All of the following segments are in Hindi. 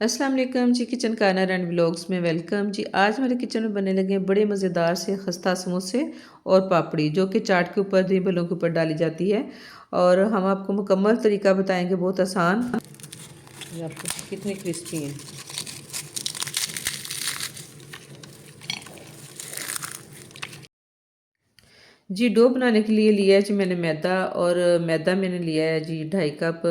अस्सलाम वालेकुम जी। किचन कार्नर एंड व्लॉग्स में वेलकम जी। आज हमारे किचन में बनने लगे हैं बड़े मज़ेदार से खस्ता समोसे और पापड़ी, जो कि चाट के ऊपर, दही भल्लों के ऊपर डाली जाती है। और हम आपको मुकम्मल तरीका बताएंगे, बहुत आसान। ये आपको कितने क्रिस्पी हैं जी। डो बनाने के लिए लिया है जी मैंने मैदा, और मैदा मैंने लिया है जी 2.5 कप,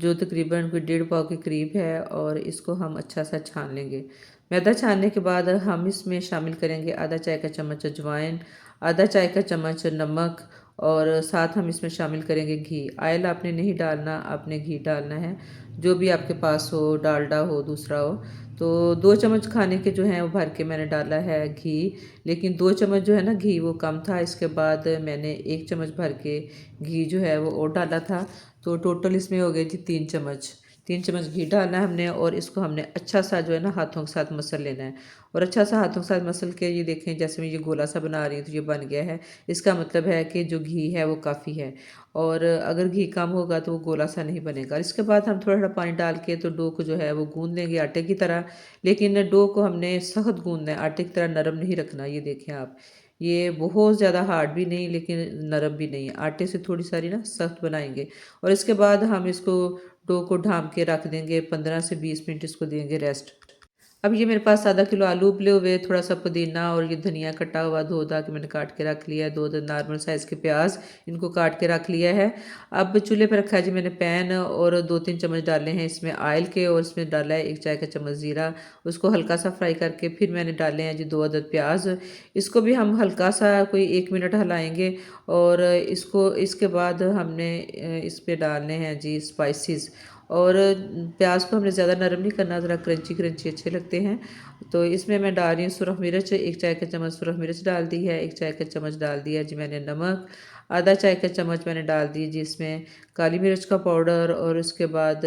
जो तकरीबन कोई 1.5 पाव के करीब है। और इसको हम अच्छा सा छान लेंगे। मैदा छानने के बाद हम इसमें शामिल करेंगे आधा चाय का चम्मच अजवाइन, आधा चाय का चम्मच नमक, और साथ हम इसमें शामिल करेंगे घी। ऑयल आपने नहीं डालना, आपने घी डालना है, जो भी आपके पास हो, डालडा हो, दूसरा हो। तो 2 चम्मच खाने के जो हैं वो भर के मैंने डाला है घी। लेकिन 2 चम्मच जो है ना घी, वो कम था। इसके बाद मैंने 1 चम्मच भर के घी जो है वो और डाला था। तो टोटल इसमें हो गए जी 3 चम्मच। 3 चम्मच घी डालना है हमने, और इसको हमने अच्छा सा जो है ना हाथों के साथ मसल लेना है। और अच्छा सा हाथों के साथ मसल के, ये देखें जैसे मैं ये गोला सा बना रही हूँ तो ये बन गया है। इसका मतलब है कि जो घी है वो काफ़ी है। और अगर घी कम होगा तो वो गोला सा नहीं बनेगा। इसके बाद हम थोड़ा थोड़ा पानी डाल के तो डो को जो है वो गूंद लेंगे आटे की तरह। लेकिन डो को हमने सख्त गूंदना है, आटे की तरह नरम नहीं रखना। ये देखें आप, ये बहुत ज़्यादा हार्ड भी नहीं, लेकिन नरम भी नहीं। आटे से थोड़ी सारी ना सख्त बनाएंगे। और इसके बाद हम इसको डो को ढाँप के रख देंगे, 15 से 20 मिनट इसको देंगे रेस्ट। अब ये मेरे पास आधा किलो आलू उबले हुए, थोड़ा सा पुदीना और ये धनिया कटा हुआ धो धा के मैंने काट के रख लिया है। 2 नॉर्मल साइज़ के प्याज, इनको काट के रख लिया है। अब चूल्हे पर रखा है जी मैंने पैन, और 2-3 चम्मच डाले हैं इसमें ऑयल के, और इसमें डाला है 1 चाय का चम्मच ज़ीरा। उसको हल्का सा फ्राई करके फिर मैंने डाले हैं जी 2 अदद प्याज। इसको भी हम हल्का सा कोई 1 मिनट हिलाएंगे। और इसको, इसके बाद हमने इस पे डालने हैं जी स्पाइसेस। और प्याज को हमने ज़्यादा नरम नहीं करना, ज़रा क्रंची क्रंची अच्छे लगते हैं। तो इसमें मैं डाल रही हूँ सुरख मिर्च, 1 चाय का चम्मच सुरख मिर्च डाल दी है। 1 चाय का चम्मच डाल दिया जी मैंने नमक। आधा चाय का चम्मच मैंने डाल दी जी इसमें काली मिर्च का पाउडर। और उसके बाद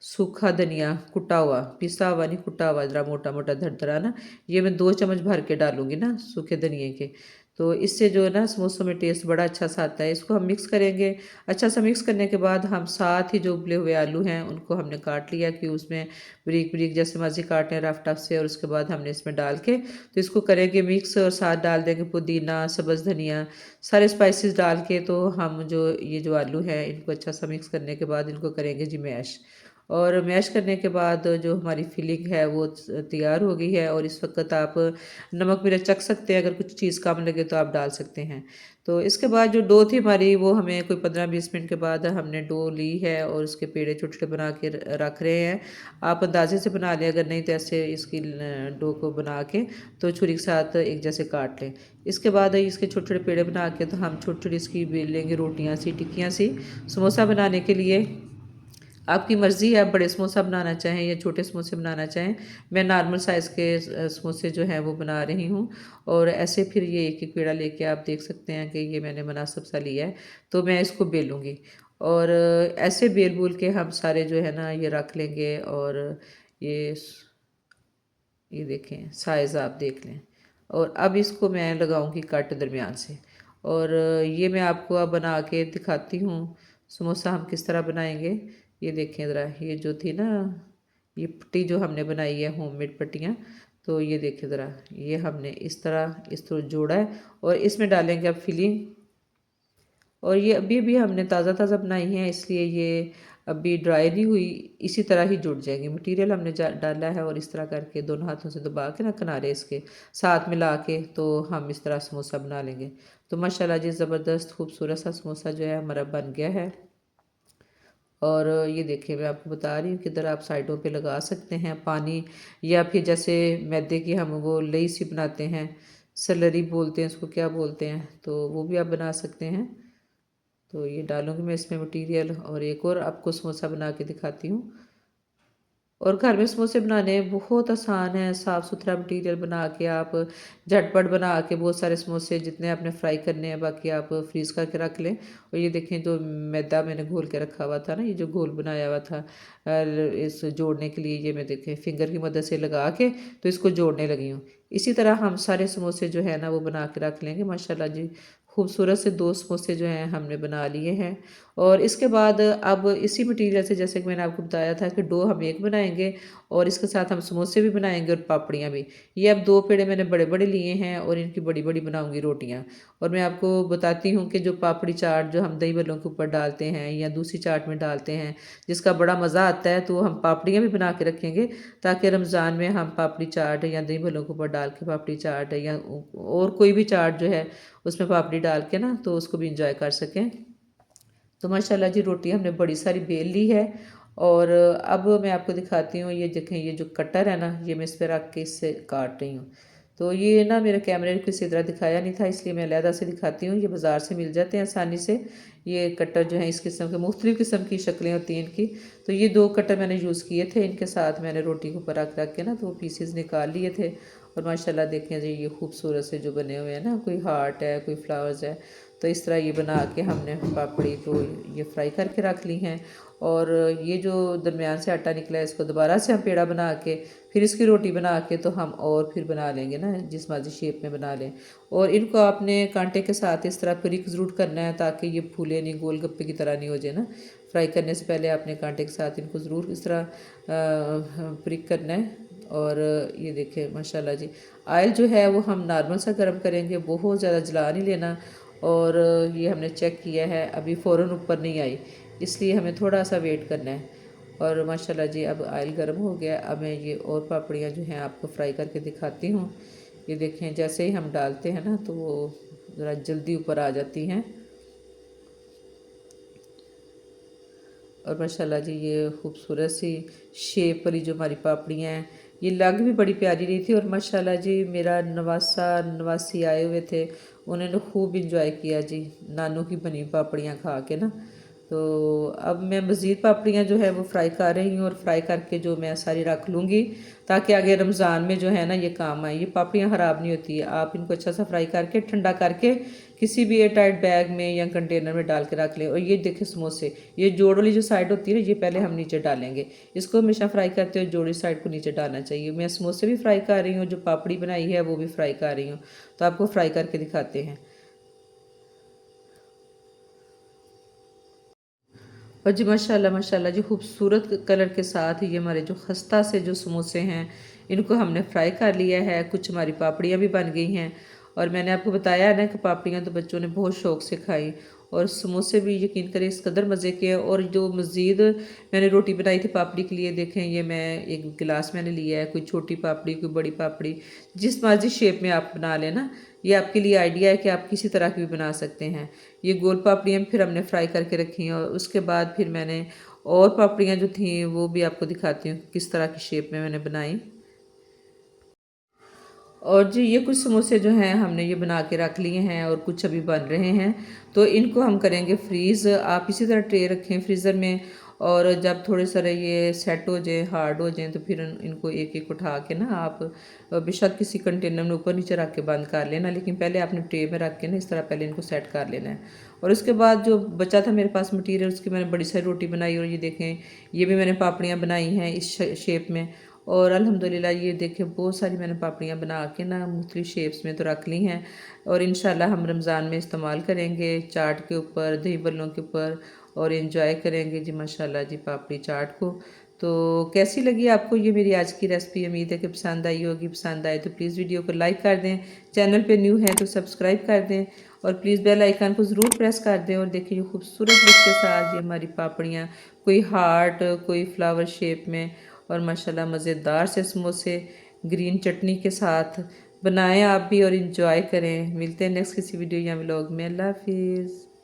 सूखा धनिया कुटा हुआ, पिसा हुआ नहीं, कुटा हुआ, ज़रा मोटा मोटा दरदरा ना। ये मैं 2 चम्मच भर के डालूंगी ना सूखे धनिए के। तो इससे जो है ना समोसों में टेस्ट बड़ा अच्छा सा आता है। इसको हम मिक्स करेंगे। अच्छा सा मिक्स करने के बाद हम साथ ही जो उबले हुए आलू हैं उनको हमने काट लिया, कि उसमें बारीक बारीक जैसे मर्जी काटें रफ टफ से। और उसके बाद हमने इसमें डाल के तो इसको करेंगे मिक्स, और साथ डाल देंगे पुदीना, सब्ज़ धनिया, सारे स्पाइसेस डाल के। तो हम जो ये जो आलू हैं इनको अच्छा सा मिक्स करने के बाद इनको करेंगे जी मैश। और मैश करने के बाद जो हमारी फिलिंग है वो तैयार हो गई है। और इस वक्त आप नमक मिर्च चख सकते हैं, अगर कुछ चीज़ कम लगे तो आप डाल सकते हैं। तो इसके बाद जो डो थी हमारी, वो हमें कोई 15-20 मिनट के बाद हमने डो ली है, और उसके पेड़े छोटे छोटे बना के रख रहे हैं। आप अंदाजे से बना लें, अगर नहीं तो ऐसे इसकी डो को बना के तो छुरी के साथ एक जैसे काट लें। इसके बाद इसके छोटे छोटे पेड़े बना के तो हम छोटी छोटी इसकी बेल लेंगे, रोटियाँ सी, टिक्कियाँ सी। समोसा बनाने के लिए आपकी मर्ज़ी है, आप बड़े समोसा बनाना चाहें या छोटे समोसे बनाना चाहें। मैं नॉर्मल साइज़ के समोसे जो हैं वो बना रही हूँ। और ऐसे फिर ये एक एक पेड़ा लेके आप देख सकते हैं कि ये मैंने मुनासिब सा लिया है। तो मैं इसको बेलूँगी, और ऐसे बेल बूल के हम सारे जो है ना ये रख लेंगे। और ये ये देखें साइज़ आप देख लें। और अब इसको मैं लगाऊंगी कट दरमियान से। और ये मैं आपको अब बना के दिखाती हूँ समोसा हम किस तरह बनाएंगे। ये देखें ज़रा, ये जो थी ना, ये पट्टी जो हमने बनाई है, होममेड पट्टियाँ। तो ये देखें ज़रा, ये हमने इस तरह जोड़ा है। और इसमें डालेंगे अब फिलिंग। और ये अभी भी हमने ताज़ा ताज़ा बनाई है, इसलिए ये अभी ड्राई नहीं हुई, इसी तरह ही जुड़ जाएंगी। मटेरियल हमने डाला है, और इस तरह करके दोनों हाथों से दबा के ना किनारे इसके साथ मिला के तो हम इस तरह समोसा बना लेंगे। तो माशाल्लाह जी ज़बरदस्त खूबसूरत सा समोसा जो है हमारा बन गया है। और ये देखिए मैं आपको बता रही हूँ कि इधर आप साइडों पे लगा सकते हैं पानी, या फिर जैसे मैदे की हम वो लई सी बनाते हैं, सलरी बोलते हैं उसको, क्या बोलते हैं, तो वो भी आप बना सकते हैं। तो ये डालूंगी मैं इसमें मटेरियल, और एक और आपको समोसा बना के दिखाती हूँ। और घर में समोसे बनाने बहुत आसान है, साफ़ सुथरा मटेरियल बना के आप झटपट बना के बहुत सारे समोसे, जितने आपने फ्राई करने हैं बाकी आप फ्रीज़ करके रख लें। और ये देखें, जो मैदा मैंने घोल के रखा हुआ था ना, ये जो घोल बनाया हुआ था इस जोड़ने के लिए, ये मैं देखें फिंगर की मदद से लगा के तो इसको जोड़ने लगी हूँ। इसी तरह हम सारे समोसे जो है ना वो बना के रख लेंगे। माशाल्लाह जी खूबसूरत से 2 समोसे जो हैं हमने बना लिए हैं। और इसके बाद अब इसी मटीरियल से, जैसे कि मैंने आपको बताया था कि डो हम एक बनाएंगे और इसके साथ हम समोसे भी बनाएंगे और पापड़ियाँ भी। ये अब 2 पेड़े मैंने बड़े बड़े लिए हैं और इनकी बड़ी बड़ी बनाऊंगी रोटियाँ। और मैं आपको बताती हूँ कि जो पापड़ी चाट जो हम दही बल्लों के ऊपर डालते हैं या दूसरी चाट में डालते हैं, जिसका बड़ा मज़ा आता है, तो हम पापड़ियाँ भी बना के रखेंगे ताकि रमज़ान में हम पापड़ी चाट या दही बल्लों के ऊपर डाल के पापड़ी चाट या और कोई भी चाट जो है उसमें पापड़ी डाल के ना, तो उसको भी इंजॉय कर सकें। तो माशाल्लाह जी रोटी हमने बड़ी सारी बेल ली है। और अब मैं आपको दिखाती हूँ, ये देखें, ये जो कटर है ना, ये मैं इस पर रख के इससे काट रही हूँ। तो ये ना मेरे कैमरे को इसी तरह दिखाया नहीं था, इसलिए मैं अलहदा से दिखाती हूँ। ये बाज़ार से मिल जाते हैं आसानी से। ये कटर जो है इस किस्म के मुख्तलिफ़ किस्म की शक्लें होती हैं इनकी। तो ये 2 कटर मैंने यूज़ किए थे, इनके साथ मैंने रोटी के ऊपर रख रख के ना, तो वो पीसेस निकाल लिए थे। और माशाल्लाह देखें जी, ये खूबसूरत से जो बने हुए हैं ना, कोई हार्ट है, कोई फ्लावर्स है, तो इस तरह ये बना के हमने पापड़ी को ये फ्राई करके रख ली हैं। और ये जो दरमियान से आटा निकला है, इसको दोबारा से हम पेड़ा बना के फिर इसकी रोटी बना के तो हम और फिर बना लेंगे ना, जिस मर्जी शेप में बना लें। और इनको आपने कांटे के साथ इस तरह प्रिक ज़रूर करना है ताकि ये फूले नहीं, गोलगप्पे की तरह नहीं हो जाए ना। फ्राई करने से पहले आपने कांटे के साथ इनको ज़रूर इस तरह प्रिक करना है। और ये देखें माशाल्लाह जी, आयल जो है वो हम नॉर्मल सा गर्म करेंगे, बहुत ज़्यादा जला नहीं लेना। और ये हमने चेक किया है, अभी फ़ौरन ऊपर नहीं आई, इसलिए हमें थोड़ा सा वेट करना है। और माशाल्लाह जी अब आयल गर्म हो गया। अब मैं ये और पापड़ियाँ जो हैं आपको फ्राई करके दिखाती हूँ। ये देखें, जैसे ही हम डालते हैं ना, तो वो ज़रा जल्दी ऊपर आ जाती हैं। और माशाल्लाह जी ये खूबसूरत सी शेप वाली जो हमारी पापड़ियाँ हैं, ये लग भी बड़ी प्यारी रही थी। और माशाल्लाह जी मेरा नवासा नवासी आए हुए थे, उन्होंने खूब इंजॉय किया जी नानू की बनी पापड़ियाँ खा के ना। तो अब मैं मज़ीद पापड़ियाँ जो है वो फ्राई कर रही हूँ और फ्राई करके जो मैं सारी रख लूँगी ताकि आगे रमज़ान में जो है ना ये काम आए। ये पापड़ियाँ ख़राब नहीं होती है, आप इनको अच्छा सा फ्राई करके ठंडा करके किसी भी एयर टाइट बैग में या कंटेनर में डाल के रख लें। और ये देखें समोसे, ये जोड़ वाली जो साइड होती है ना, ये पहले हम नीचे डालेंगे। इसको हमेशा फ्राई करते हुए जोड़ी साइड को नीचे डालना चाहिए। मैं समोसे भी फ्राई कर रही हूँ, जो पापड़ी बनाई है वो भी फ्राई कर रही हूँ, तो आपको फ्राई करके दिखाते हैं। और जी माशाल्लाह माशाल्लाह जी खूबसूरत कलर के साथ ये हमारे जो खस्ता से जो समोसे हैं, इनको हमने फ्राई कर लिया है। कुछ हमारी पापड़ियाँ भी बन गई हैं। और मैंने आपको बताया है ना कि पापड़ियाँ तो बच्चों ने बहुत शौक़ से खाई, और समोसे भी यकीन करें इस कदर मज़े के। और जो मज़ीद मैंने रोटी बनाई थी पापड़ी के लिए, देखें ये मैं एक गिलास मैंने लिया है, कोई छोटी पापड़ी कोई बड़ी पापड़ी, जिस मर्जी शेप में आप बना लेना। ये आपके लिए आइडिया है कि आप किसी तरह की भी बना सकते हैं। ये गोल पापड़ियाँ फिर हमने फ्राई करके रखी हैं, और उसके बाद फिर मैंने और पापड़ियाँ जो थी वो भी आपको दिखाती हूँ किस तरह की शेप में मैंने बनाई। और जी ये कुछ समोसे जो हैं हमने ये बना के रख लिए हैं और कुछ अभी बन रहे हैं, तो इनको हम करेंगे फ्रीज़। आप इसी तरह ट्रे रखें फ्रीज़र में, और जब थोड़े सारे ये सेट हो जाए, हार्ड हो जाएं, तो फिर इनको एक एक उठा के ना आप बेशक किसी कंटेनर में ऊपर नीचे रख के बंद कर लेना, लेकिन पहले आपने ट्रे में रख के ना इस तरह पहले इनको सेट कर लेना है। और उसके बाद जो बचा था मेरे पास मटीरियल, उसकी मैंने बड़ी सारी रोटी बनाई। और ये देखें, ये भी मैंने पापड़ियाँ बनाई हैं इस शेप में। और अल्हम्दुलिल्लाह ये देखिए बहुत सारी मैंने पापड़ियाँ बना के ना मुख्तलिफ़ शेप्स में तो रख ली हैं, और इंशाल्लाह हम रमज़ान में इस्तेमाल करेंगे चाट के ऊपर, दही बल्लों के ऊपर, और एंजॉय करेंगे जी माशाल्लाह जी पापड़ी चाट को। तो कैसी लगी आपको ये मेरी आज की रेसिपी? उम्मीद है कि पसंद आई होगी। पसंद आए तो प्लीज़ वीडियो को लाइक कर दें, चैनल पे न्यू हैं तो सब्सक्राइब कर दें, और प्लीज़ बेल आइकन को ज़रूर प्रेस कर दें। और देखिए ये खूबसूरत लुक के साथ ये हमारी पापड़ियाँ, कोई हार्ट कोई फ्लावर शेप में, और माशाल्लाह मज़ेदार से समोसे ग्रीन चटनी के साथ बनाएं आप भी और इंजॉय करें। मिलते हैं नेक्स्ट किसी वीडियो या व्लॉग में। अल्लाह हाफिज़।